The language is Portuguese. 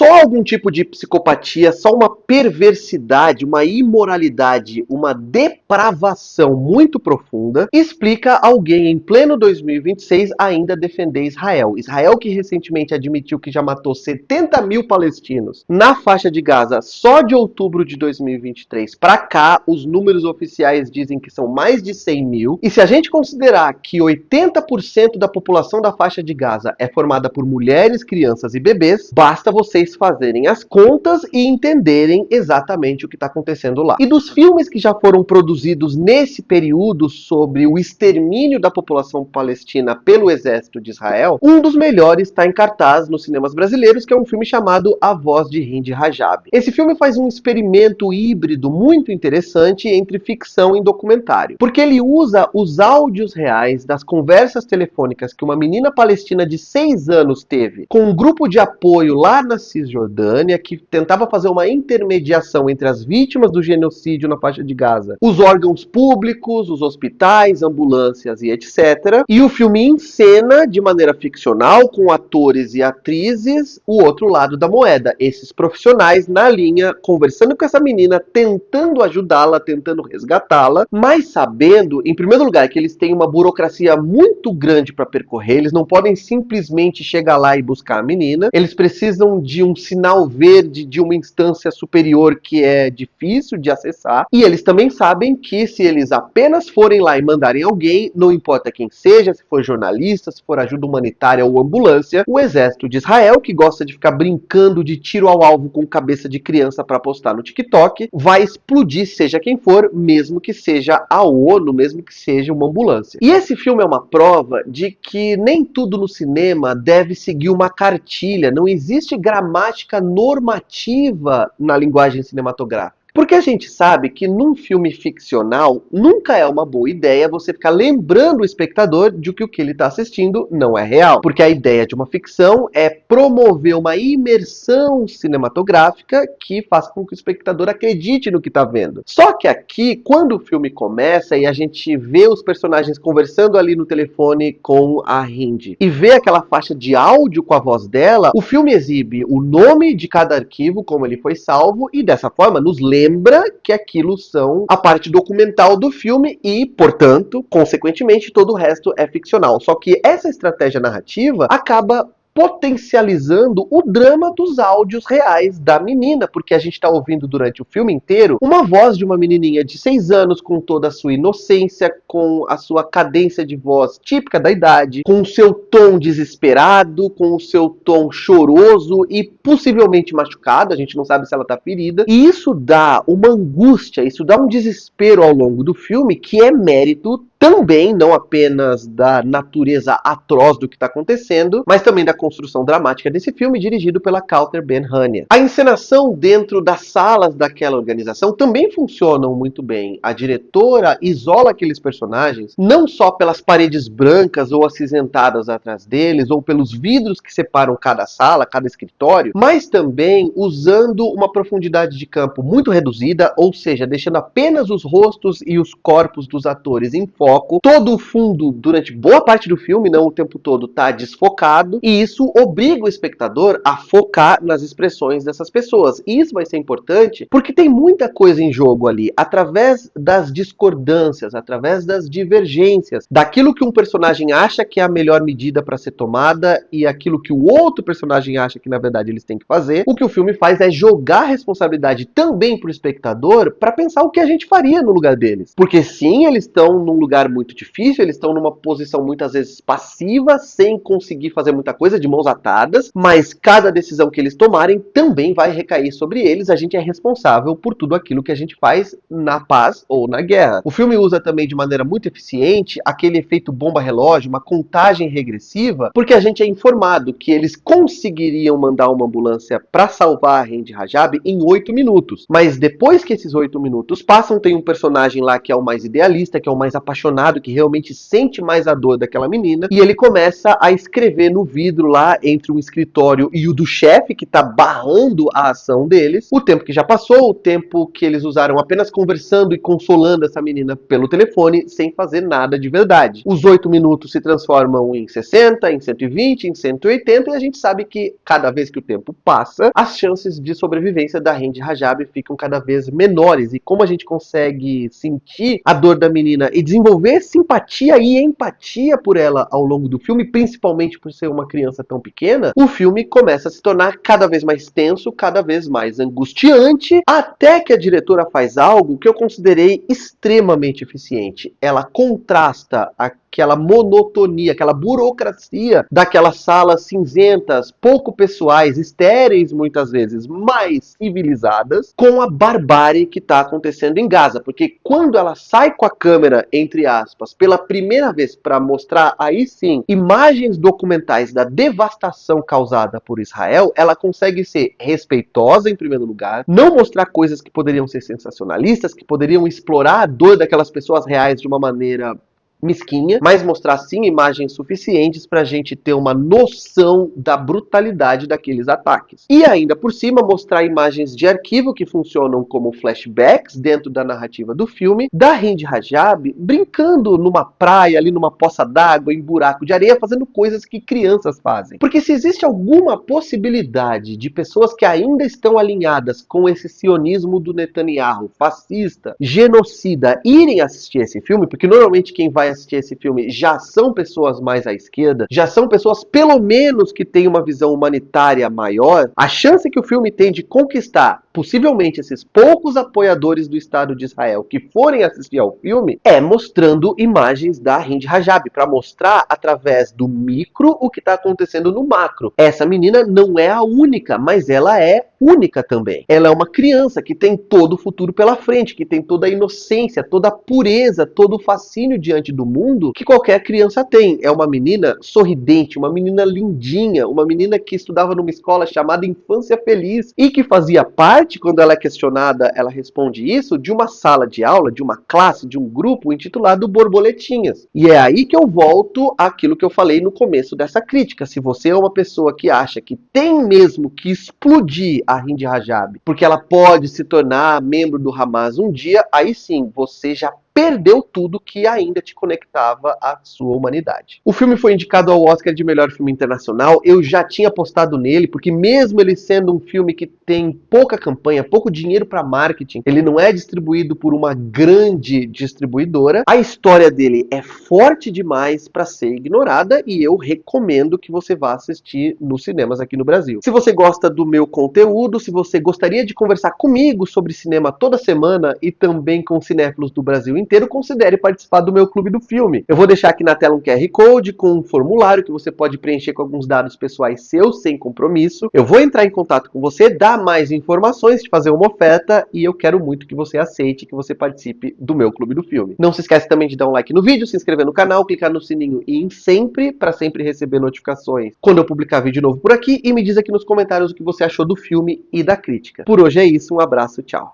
só algum tipo de psicopatia, só uma perversidade, uma imoralidade, uma depravação muito profunda explica alguém em pleno 2026 ainda defender Israel. Israel que recentemente admitiu que já matou 70 mil palestinos na faixa de Gaza só de outubro de 2023 para cá, os números oficiais dizem que são mais de 100 mil. E se a gente considerar que 80% da população da faixa de Gaza é formada por mulheres, crianças e bebês, basta vocês fazerem as contas e entenderem exatamente o que está acontecendo lá. E dos filmes que já foram produzidos nesse período sobre o extermínio da população palestina pelo exército de Israel, um dos melhores está em cartaz nos cinemas brasileiros, que é um filme chamado A Voz de Hind Rajab. Esse filme faz um experimento híbrido muito interessante entre ficção e documentário, porque ele usa os áudios reais das conversas telefônicas que uma menina palestina de 6 anos teve com um grupo de apoio lá na Cisjordânia, que tentava fazer uma intermediação entre as vítimas do genocídio na faixa de Gaza, os órgãos públicos, os hospitais, ambulâncias e etc. E o filme encena de maneira ficcional, com atores e atrizes, o outro lado da moeda, esses profissionais na linha, conversando com essa menina, tentando ajudá-la, tentando resgatá-la, mas sabendo, em primeiro lugar, que eles têm uma burocracia muito grande para percorrer, eles não podem simplesmente chegar lá e buscar a menina, eles precisam de um sinal verde de uma instância superior que é difícil de acessar, e eles também sabem que se eles apenas forem lá e mandarem alguém, não importa quem seja, se for jornalista, se for ajuda humanitária ou ambulância, o exército de Israel, que gosta de ficar brincando de tiro ao alvo com cabeça de criança para postar no TikTok, vai explodir seja quem for, mesmo que seja a ONU, mesmo que seja uma ambulância. E esse filme é uma prova de que nem tudo no cinema deve seguir uma cartilha, não existe gramática normativa na linguagem cinematográfica. Porque a gente sabe que num filme ficcional nunca é uma boa ideia você ficar lembrando o espectador de que o que ele está assistindo não é real. Porque a ideia de uma ficção é promover uma imersão cinematográfica que faça com que o espectador acredite no que está vendo. Só que aqui, quando o filme começa e a gente vê os personagens conversando ali no telefone com a Hind e vê aquela faixa de áudio com a voz dela, o filme exibe o nome de cada arquivo, como ele foi salvo, e dessa forma nos lembra que aquilo são a parte documental do filme e, portanto, consequentemente, todo o resto é ficcional. Só que essa estratégia narrativa acaba potencializando o drama dos áudios reais da menina, porque a gente está ouvindo durante o filme inteiro uma voz de uma menininha de 6 anos com toda a sua inocência, com a sua cadência de voz típica da idade, com o seu tom desesperado, com o seu tom choroso e possivelmente machucado, a gente não sabe se ela está ferida, e isso dá uma angústia, isso dá um desespero ao longo do filme que é mérito também, não apenas da natureza atroz do que está acontecendo, mas também da construção dramática desse filme, dirigido pela Kauter Ben-Hania. A encenação dentro das salas daquela organização também funcionam muito bem. A diretora isola aqueles personagens, não só pelas paredes brancas ou acinzentadas atrás deles, ou pelos vidros que separam cada sala, cada escritório, mas também usando uma profundidade de campo muito reduzida, ou seja, deixando apenas os rostos e os corpos dos atores em foco. Todo o fundo, durante boa parte do filme, não o tempo todo, está desfocado, e isso obriga o espectador a focar nas expressões dessas pessoas. E isso vai ser importante porque tem muita coisa em jogo ali, através das discordâncias, através das divergências, daquilo que um personagem acha que é a melhor medida para ser tomada e aquilo que o outro personagem acha que na verdade eles têm que fazer. O que o filme faz é jogar a responsabilidade também para o espectador para pensar o que a gente faria no lugar deles. Porque sim, eles estão num lugar muito difícil, eles estão numa posição muitas vezes passiva, sem conseguir fazer muita coisa, de mãos atadas, mas cada decisão que eles tomarem também vai recair sobre eles. A gente é responsável por tudo aquilo que a gente faz na paz ou na guerra. O filme usa também de maneira muito eficiente aquele efeito bomba-relógio, uma contagem regressiva, porque a gente é informado que eles conseguiriam mandar uma ambulância para salvar a Hind Rajab em 8 minutos. Mas depois que esses 8 minutos passam, tem um personagem lá que é o mais idealista, que é o mais apaixonado emocionado, que realmente sente mais a dor daquela menina, e ele começa a escrever no vidro lá entre um escritório e o do chefe, que tá barrando a ação deles, o tempo que já passou, o tempo que eles usaram apenas conversando e consolando essa menina pelo telefone, sem fazer nada de verdade. Os 8 minutos se transformam em 60, em 120, em 180, e a gente sabe que cada vez que o tempo passa, as chances de sobrevivência da Hind Rajab ficam cada vez menores, e como a gente consegue sentir a dor da menina e desenvolver simpatia e empatia por ela ao longo do filme, principalmente por ser uma criança tão pequena, o filme começa a se tornar cada vez mais tenso, cada vez mais angustiante, até que a diretora faz algo que eu considerei extremamente eficiente. Ela contrasta aquela monotonia, aquela burocracia daquelas salas cinzentas, pouco pessoais, estéreis muitas vezes, mais civilizadas, com a barbárie que está acontecendo em Gaza. Porque quando ela sai com a câmera, entre aspas, pela primeira vez para mostrar, aí sim, imagens documentais da devastação causada por Israel, ela consegue ser respeitosa em primeiro lugar, não mostrar coisas que poderiam ser sensacionalistas, que poderiam explorar a dor daquelas pessoas reais de uma maneira mesquinha, mas mostrar sim imagens suficientes para a gente ter uma noção da brutalidade daqueles ataques. E ainda por cima mostrar imagens de arquivo que funcionam como flashbacks dentro da narrativa do filme, da Hind Rajab brincando numa praia, ali numa poça d'água, em buraco de areia, fazendo coisas que crianças fazem. Porque se existe alguma possibilidade de pessoas que ainda estão alinhadas com esse sionismo do Netanyahu, fascista, genocida, irem assistir esse filme, porque normalmente quem vai assistir esse filme já são pessoas mais à esquerda, já são pessoas pelo menos que têm uma visão humanitária maior, a chance que o filme tem de conquistar possivelmente esses poucos apoiadores do Estado de Israel que forem assistir ao filme é mostrando imagens da Hind Rajab, para mostrar através do micro o que está acontecendo no macro. Essa menina não é a única, mas ela é única também. Ela é uma criança que tem todo o futuro pela frente, que tem toda a inocência, toda a pureza, todo o fascínio diante do mundo que qualquer criança tem. É uma menina sorridente, uma menina lindinha, uma menina que estudava numa escola chamada Infância Feliz e que fazia parte, quando ela é questionada, ela responde isso, de uma sala de aula, de uma classe, de um grupo intitulado Borboletinhas. E é aí que eu volto àquilo que eu falei no começo dessa crítica. Se você é uma pessoa que acha que tem mesmo que explodir a Hind Rajab, porque ela pode se tornar membro do Hamas um dia, aí sim, você já perdeu tudo que ainda te conectava à sua humanidade. O filme foi indicado ao Oscar de melhor filme internacional. Eu já tinha apostado nele, porque mesmo ele sendo um filme que tem pouca campanha, pouco dinheiro para marketing, ele não é distribuído por uma grande distribuidora, a história dele é forte demais para ser ignorada e eu recomendo que você vá assistir nos cinemas aqui no Brasil. Se você gosta do meu conteúdo, se você gostaria de conversar comigo sobre cinema toda semana e também com cinéfilos do Brasil inteiro, considere participar do meu Clube do Filme. Eu vou deixar aqui na tela um QR Code com um formulário que você pode preencher com alguns dados pessoais seus, sem compromisso. Eu vou entrar em contato com você, dar mais informações, te fazer uma oferta e eu quero muito que você aceite, que você participe do meu Clube do Filme. Não se esquece também de dar um like no vídeo, se inscrever no canal, clicar no sininho e em sempre, para sempre receber notificações quando eu publicar vídeo novo por aqui, e me diz aqui nos comentários o que você achou do filme e da crítica. Por hoje é isso, um abraço, tchau.